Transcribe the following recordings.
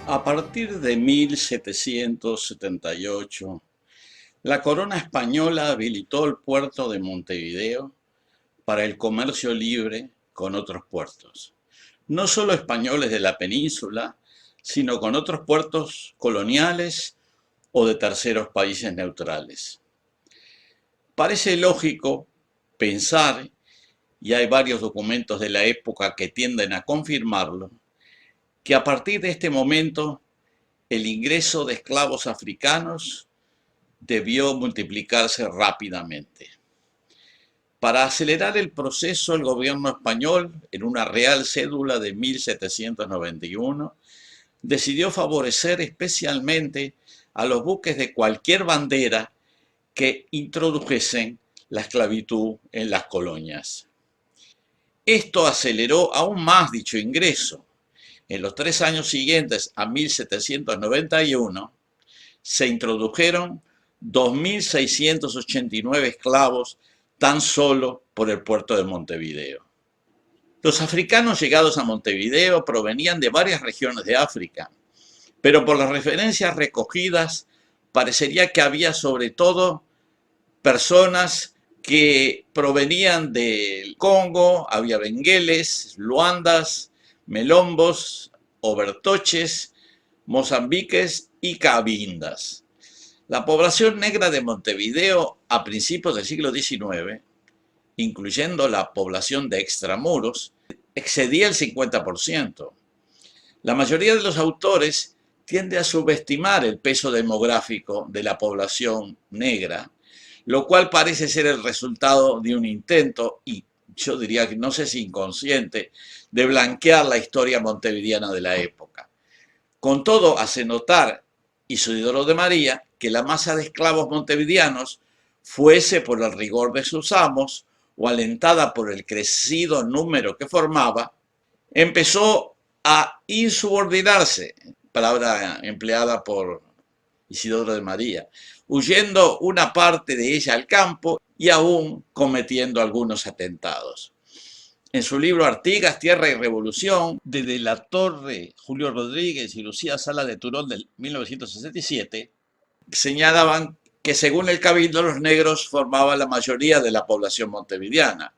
A partir de 1778, la corona española habilitó el puerto de Montevideo para el comercio libre con otros puertos, no solo españoles de la península, sino con otros puertos coloniales o de terceros países neutrales. Parece lógico pensar, y hay varios documentos de la época que tienden a confirmarlo, que a partir de este momento el ingreso de esclavos africanos debió multiplicarse rápidamente. Para acelerar el proceso, el gobierno español, en una Real Cédula de 1791, decidió favorecer especialmente a los buques de cualquier bandera que introdujesen la esclavitud en las colonias. Esto aceleró aún más dicho ingreso. En los 3 años siguientes a 1791 se introdujeron 2.689 esclavos tan solo por el puerto de Montevideo. Los africanos llegados a Montevideo provenían de varias regiones de África, pero por las referencias recogidas parecería que había sobre todo personas que provenían del Congo, había bengueles, luandas, melombos, obertoches, mozambiques y cabindas. La población negra de Montevideo a principios del siglo XIX, incluyendo la población de extramuros, excedía el 50%. La mayoría de los autores tiende a subestimar el peso demográfico de la población negra, lo cual parece ser el resultado de un intento, y yo diría que no sé si inconsciente, de blanquear la historia montevideana de la época. Con todo, hace notar Isidoro de María que la masa de esclavos montevideanos, fuese por el rigor de sus amos o alentada por el crecido número que formaba, empezó a insubordinarse, palabra empleada por Isidoro de María, huyendo una parte de ella al campo y aún cometiendo algunos atentados. En su libro Artigas, Tierra y Revolución, de la Torre, Julio Rodríguez y Lucía Sala de Turón del 1967, señalaban que según el Cabildo los negros formaban la mayoría de la población montevideana.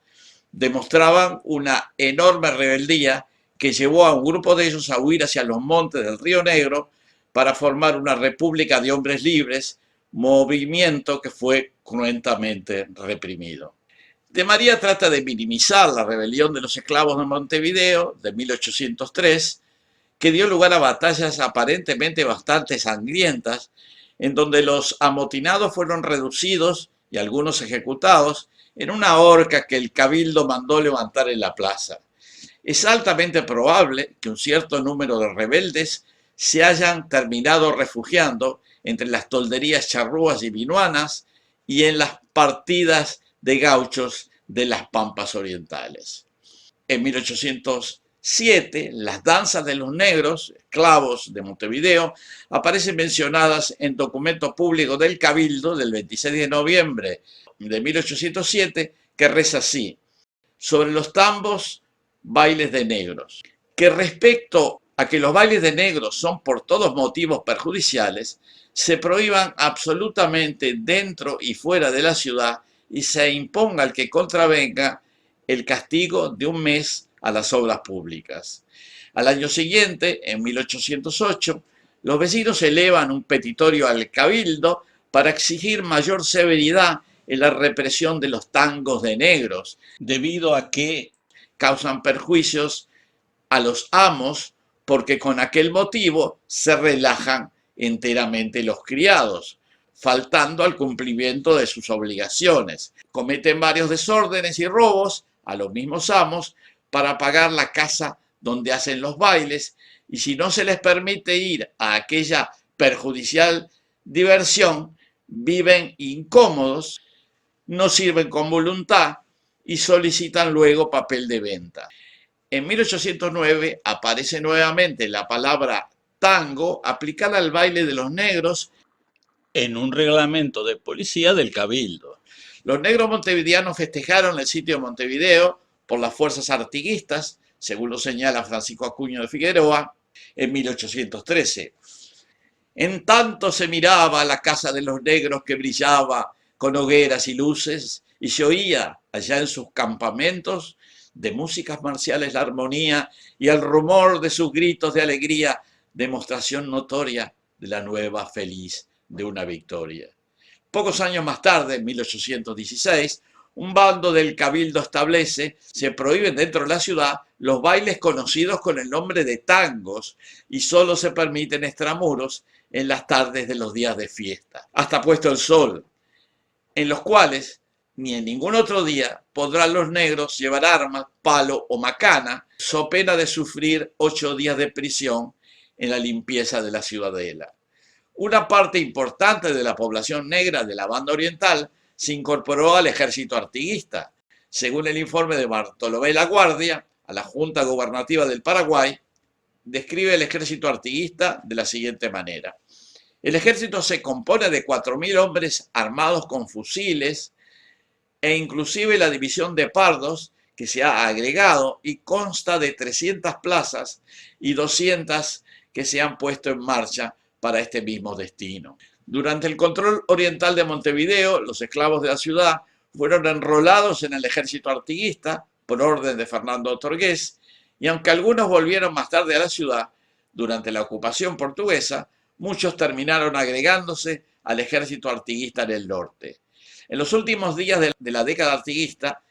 Demostraban una enorme rebeldía que llevó a un grupo de ellos a huir hacia los montes del Río Negro para formar una república de hombres libres, movimiento que fue cruentamente reprimido. De María trata de minimizar la rebelión de los esclavos de Montevideo de 1803, que dio lugar a batallas aparentemente bastante sangrientas, en donde los amotinados fueron reducidos y algunos ejecutados en una horca que el cabildo mandó levantar en la plaza. Es altamente probable que un cierto número de rebeldes se hayan terminado refugiando entre las tolderías charrúas y vinuanas y en las partidas de gauchos de las pampas orientales. En 1807, las danzas de los negros, esclavos de Montevideo, aparecen mencionadas en documento público del Cabildo del 26 de noviembre de 1807, que reza así: sobre los tambos, bailes de negros. Que respecto a que los bailes de negros son por todos motivos perjudiciales, se prohíban absolutamente dentro y fuera de la ciudad y se imponga al que contravenga el castigo de 1 mes a las obras públicas. Al año siguiente, en 1808, los vecinos elevan un petitorio al Cabildo para exigir mayor severidad en la represión de los tangos de negros, debido a que causan perjuicios a los amos porque con aquel motivo se relajan enteramente los criados, faltando al cumplimiento de sus obligaciones. Cometen varios desórdenes y robos a los mismos amos para pagar la casa donde hacen los bailes, y si no se les permite ir a aquella perjudicial diversión, viven incómodos, no sirven con voluntad y solicitan luego papel de venta. En 1809 aparece nuevamente la palabra tango aplicada al baile de los negros en un reglamento de policía del Cabildo. Los negros montevideanos festejaron el sitio de Montevideo por las fuerzas artiguistas, según lo señala Francisco Acuña de Figueroa, en 1813. En tanto se miraba la casa de los negros que brillaba con hogueras y luces, y se oía allá en sus campamentos de músicas marciales la armonía y el rumor de sus gritos de alegría, demostración notoria de la nueva feliz de una victoria. Pocos años más tarde, en 1816, un bando del cabildo establece, se prohíben dentro de la ciudad los bailes conocidos con el nombre de tangos y solo se permiten extramuros en las tardes de los días de fiesta, hasta puesto el sol, en los cuales ni en ningún otro día podrán los negros llevar armas, palo o macana, so pena de sufrir 8 días de prisión en la limpieza de la ciudadela. Una parte importante de la población negra de la banda oriental se incorporó al ejército artiguista. Según el informe de Bartolomé Laguardia, a la Junta Gubernativa del Paraguay, describe el ejército artiguista de la siguiente manera. El ejército se compone de 4.000 hombres armados con fusiles e inclusive la división de pardos que se ha agregado y consta de 300 plazas y 200 que se han puesto en marcha para este mismo destino. Durante el control oriental de Montevideo, los esclavos de la ciudad fueron enrolados en el ejército artiguista por orden de Fernando Torgués, y aunque algunos volvieron más tarde a la ciudad, durante la ocupación portuguesa, muchos terminaron agregándose al ejército artiguista en el norte. En los últimos días de la década artiguista,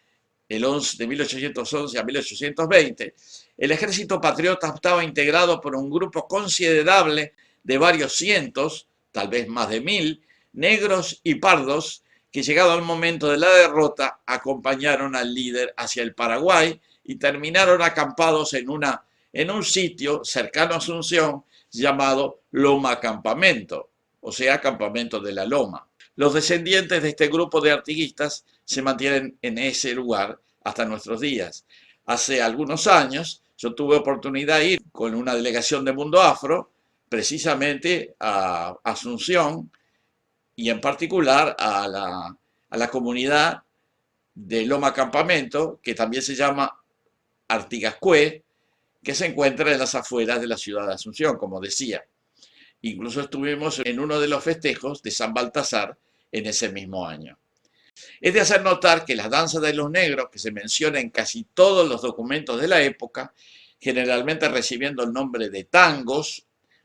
de 1811 a 1820, el ejército patriota estaba integrado por un grupo considerable de varios cientos, tal vez más de 1.000, negros y pardos, que llegado el momento de la derrota acompañaron al líder hacia el Paraguay y terminaron acampados en un sitio cercano a Asunción llamado Loma Campamento, o sea, Campamento de la Loma. Los descendientes de este grupo de artiguistas se mantienen en ese lugar hasta nuestros días. Hace algunos años yo tuve oportunidad de ir con una delegación de Mundo Afro precisamente a Asunción y en particular a la comunidad de Loma Campamento, que también se llama Artigascue, que se encuentra en las afueras de la ciudad de Asunción, como decía. Incluso estuvimos en uno de los festejos de San Baltasar en ese mismo año. Es de hacer notar que las danzas de los negros, que se menciona en casi todos los documentos de la época, generalmente recibiendo el nombre de tangos,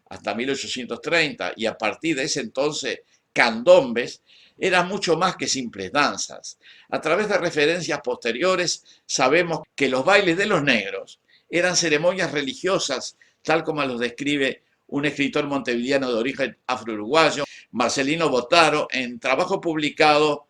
hasta 1830, y a partir de ese entonces candombes, eran mucho más que simples danzas. A través de referencias posteriores sabemos que los bailes de los negros eran ceremonias religiosas, tal como los describe un escritor montevideano de origen afro-uruguayo, Marcelino Botaro, en trabajo publicado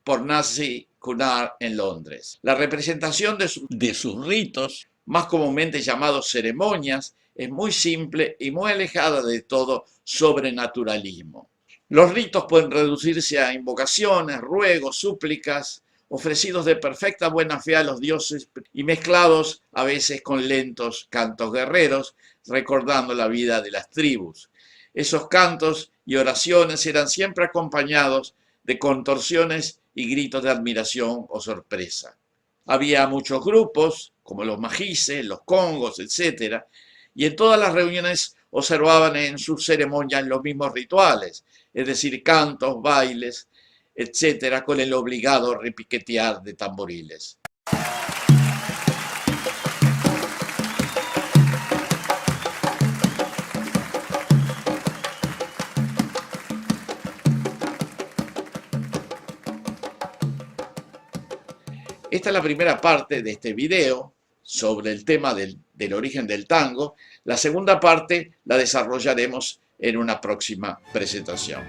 por Nancy Cunard en Londres. La representación de sus ritos, más comúnmente llamados ceremonias, es muy simple y muy alejada de todo sobrenaturalismo. Los ritos pueden reducirse a invocaciones, ruegos, súplicas, ofrecidos de perfecta buena fe a los dioses y mezclados a veces con lentos cantos guerreros, recordando la vida de las tribus. Esos cantos y oraciones eran siempre acompañados de contorsiones y gritos de admiración o sorpresa. Había muchos grupos, como los majices, los congos, etc., y en todas las reuniones observaban en sus ceremonias los mismos rituales, es decir, cantos, bailes, etc., con el obligado repiquetear de tamboriles. Esta es la primera parte de este video sobre el tema del origen del tango. La segunda parte la desarrollaremos en una próxima presentación.